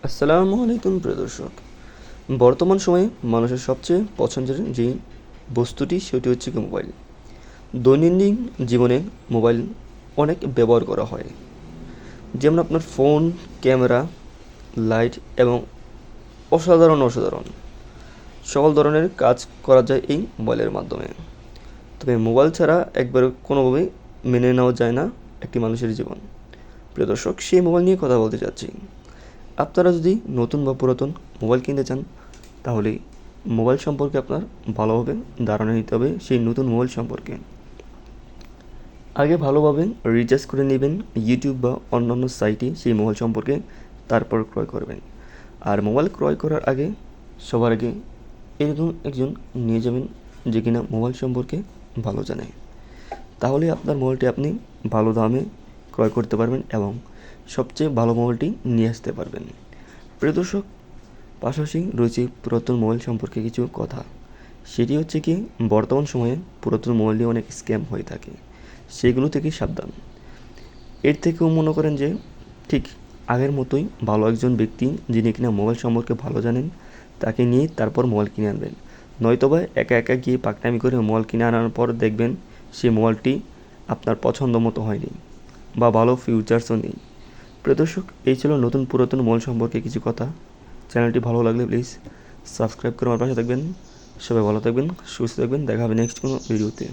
আসসালামু আলাইকুম প্রিয় দর্শক। বর্তমান সময়ে মানুষের সবচেয়ে পছন্দের যে বস্তুটি সেটি হচ্ছে কি মোবাইল। দৈনন্দিন জীবনে মোবাইল অনেক ব্যবহার করা হয়, যেমন আপনার ফোন, ক্যামেরা, লাইট এবং অসাধারণ সকল ধরনের কাজ করা যায় এই মোবাইলের মাধ্যমে। তবে মোবাইল ছাড়া একবারে কোনোভাবেই মেনে নেওয়া যায় না একটি মানুষের জীবন। প্রিয় দর্শক, সেই মোবাইল নিয়ে কথা বলতে চাচ্ছি। আপনারা যদি নতুন বা পুরাতন মোবাইল কিনতে চান, তাহলে মোবাইল সম্পর্কে আপনার ভালোভাবে ধারণা নিতে হবে সেই নতুন মোবাইল সম্পর্কে। আগে ভালোভাবে রিচার্জ করে নেবেন ইউটিউব বা অন্যান্য সাইটে সেই মোবাইল সম্পর্কে, তারপর ক্রয় করবেন। আর মোবাইল ক্রয় করার আগে সবার আগে এরকম একজন নিয়ে যাবেন যে কিনা মোবাইল সম্পর্কে ভালো জানে। তাহলে আপনার মোবাইলটি আপনি ভালো দামে ক্রয় করতে পারবেন এবং সবচেয়ে ভালো মোবাইলটি নিয়ে আসতে পারবেন। প্রিয় দর্শক, পাশাপাশি রয়েছে পুরাতন মোবাইল সম্পর্কে কিছু কথা। সেটি হচ্ছে কি, বর্তমান সময়ে পুরাতন মোবাইল নিয়ে অনেক স্ক্যাম হয়ে থাকে, সেগুলো থেকে সাবধান। এর থেকেও মনে করেন যে ঠিক আগের মতোই ভালো একজন ব্যক্তি যিনি কিনা মোবাইল সম্পর্কে ভালো জানেন, তাকে নিয়ে তারপর মোবাইল কিনে আনবেন। নয়তোবা একা একা গিয়ে পাকনামি করে মোবাইল কিনে আনার পর দেখবেন সেই মোবাইলটি আপনার পছন্দ মতো হয়নি বা ভালো ফিউচার্সও নেই। প্রিয় দর্শক, এই ছিল নতুন পুরাতন মোবাইল সম্পর্কে কিছু কথা। চ্যানেলটি ভালো লাগলে প্লিজ সাবস্ক্রাইব করে আমার পাশে থাকবেন। সবাই ভালো থাকবেন, সুস্থ থাকবেন। দেখা হবে নেক্সট কোনো ভিডিওতে।